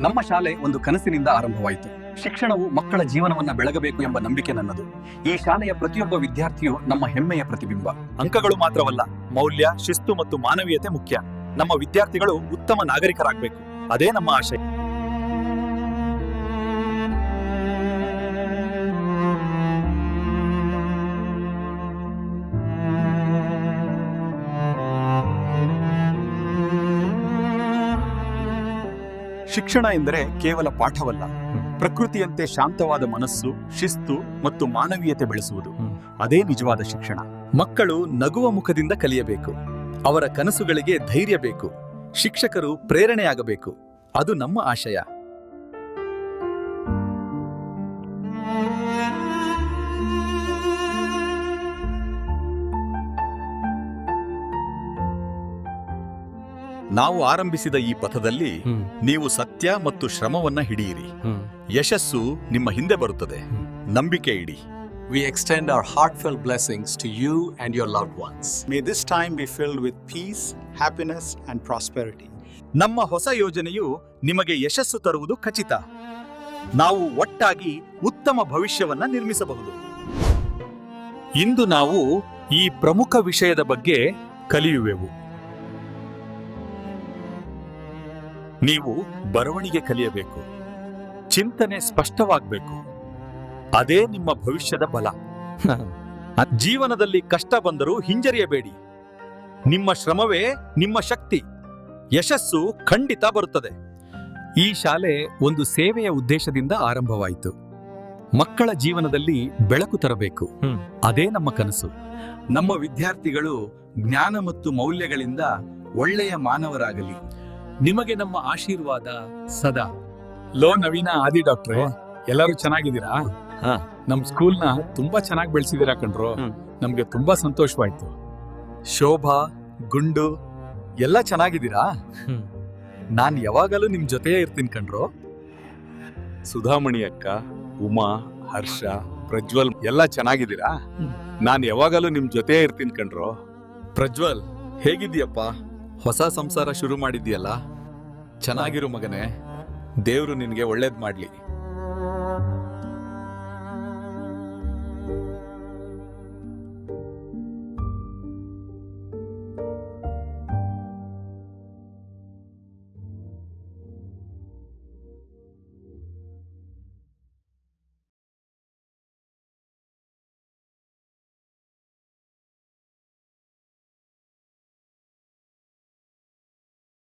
ನಮ್ಮ ಶಾಲೆ ಒಂದು ಕನಸಿನಿಂದ ಆರಂಭವಾಯಿತು. ಶಿಕ್ಷಣವು ಮಕ್ಕಳ ಜೀವನವನ್ನ ಬೆಳಗಬೇಕು ಎಂಬ ನಂಬಿಕೆ ನನ್ನದು. ಈ ಶಾಲೆಯ ಪ್ರತಿಯೊಬ್ಬ ವಿದ್ಯಾರ್ಥಿಯು ನಮ್ಮ ಹೆಮ್ಮೆಯ ಪ್ರತಿಬಿಂಬ. ಅಂಕಗಳು ಮಾತ್ರವಲ್ಲ, ಮೌಲ್ಯ, ಶಿಸ್ತು ಮತ್ತು ಮಾನವೀಯತೆ ಮುಖ್ಯ. ನಮ್ಮ ವಿದ್ಯಾರ್ಥಿಗಳು ಉತ್ತಮ ನಾಗರಿಕರಾಗಬೇಕು. ಅದೇ ನಮ್ಮ ಆಶಯ. ಶಿಕ್ಷಣ ಎಂದರೆ ಕೇವಲ ಪಾಠವಲ್ಲ, ಪ್ರಕೃತಿಯಂತೆ ಶಾಂತವಾದ ಮನಸ್ಸು, ಶಿಸ್ತು ಮತ್ತು ಮಾನವೀಯತೆ ಬೆಳೆಸುವುದು. ಅದೇ ನಿಜವಾದ ಶಿಕ್ಷಣ. ಮಕ್ಕಳು ನಗುವ ಮುಖದಿಂದ ಕಲಿಯಬೇಕು. ಅವರ ಕನಸುಗಳಿಗೆ ಧೈರ್ಯ ಬೇಕು. ಶಿಕ್ಷಕರು ಪ್ರೇರಣೆಯಾಗಬೇಕು. ಅದು ನಮ್ಮ ಆಶಯ. ನಾವು ಆರಂಭಿಸಿದ ಈ ಪಥದಲ್ಲಿ ನೀವು ಸತ್ಯ ಮತ್ತು ಶ್ರಮವನ್ನ ಹಿಡಿಯಿರಿ. ಯಶಸ್ಸು ನಿಮ್ಮ ಹಿಂದೆ ಬರುತ್ತದೆ. ನಂಬಿಕೆ ಇಡಿ. We extend our heartfelt blessings to you and your loved ones. May this time be filled with peace, happiness, and prosperity. ನಮ್ಮ ಹೊಸ ಯೋಜನೆಯು ನಿಮಗೆ ಯಶಸ್ಸು ತರುವುದು ಖಚಿತ. ನಾವು ಒಟ್ಟಾಗಿ ಉತ್ತಮ ಭವಿಷ್ಯವನ್ನ ನಿರ್ಮಿಸಬಹುದು. ಇಂದು ನಾವು ಈ ಪ್ರಮುಖ ವಿಷಯದ ಬಗ್ಗೆ ಕಲಿಯುವೆವು. ನೀವು ಬರವಣಿಗೆ ಕಲಿಯಬೇಕು. ಚಿಂತನೆ ಸ್ಪಷ್ಟವಾಗಬೇಕು. ಅದೇ ನಿಮ್ಮ ಭವಿಷ್ಯದ ಬಲ. ಜೀವನದಲ್ಲಿ ಕಷ್ಟ ಬಂದರೂ ಹಿಂಜರಿಯಬೇಡಿ. ನಿಮ್ಮ ಶ್ರಮವೇ ನಿಮ್ಮ ಶಕ್ತಿ. ಯಶಸ್ಸು ಖಂಡಿತ ಬರುತ್ತದೆ. ಈ ಶಾಲೆ ಒಂದು ಸೇವೆಯ ಉದ್ದೇಶದಿಂದ ಆರಂಭವಾಯಿತು. ಮಕ್ಕಳ ಜೀವನದಲ್ಲಿ ಬೆಳಕು ತರಬೇಕು. ಅದೇ ನಮ್ಮ ಕನಸು. ನಮ್ಮ ವಿದ್ಯಾರ್ಥಿಗಳು ಜ್ಞಾನ ಮತ್ತು ಮೌಲ್ಯಗಳಿಂದ ಒಳ್ಳೆಯ ಮಾನವರಾಗಲಿ. ನಿಮಗೆ ನಮ್ಮ ಆಶೀರ್ವಾದ ಸದಾ. ಲೋ ನವೀನ, ಆದಿ ಡಾಕ್ಟ್ರೆ, ಎಲ್ಲರೂ ಚೆನ್ನಾಗಿದ್ದೀರಾ? ನಮ್ ಸ್ಕೂಲ್ನ ತುಂಬಾ ಚೆನ್ನಾಗಿ ಬೆಳೆಸಿದೀರಾ ಕಣ್ರು. ನಮ್ಗೆ ತುಂಬಾ ಸಂತೋಷವಾಯ್ತು. ಶೋಭಾ, ಗುಂಡು ಎಲ್ಲ ಚೆನ್ನಾಗಿದ್ದೀರಾ? ನಾನ್ ಯಾವಾಗಲೂ ನಿಮ್ ಜೊತೆಯೇ ಇರ್ತೀನಿ ಕಣ್ರು. ಸುಧಾಮಣಿ ಅಕ್ಕ, ಉಮಾ, ಹರ್ಷ, ಪ್ರಜ್ವಲ್ ಎಲ್ಲ ಚೆನ್ನಾಗಿದ್ದೀರಾ? ನಾನ್ ಯಾವಾಗಲೂ ನಿಮ್ ಜೊತೆ ಇರ್ತೀನಿ ಕಣ್ರು. ಪ್ರಜ್ವಲ್, ಹೇಗಿದ್ದೀಯಪ್ಪ? ಹೊಸ ಸಂಸಾರ ಶುರು ಮಾಡಿದ್ಯಲ್ಲ, ಚೆನ್ನಾಗಿರು ಮಗನೇ. ದೇವ್ರು ನಿನ್ಗೆ ಒಳ್ಳೇದ್ ಮಾಡ್ಲಿ.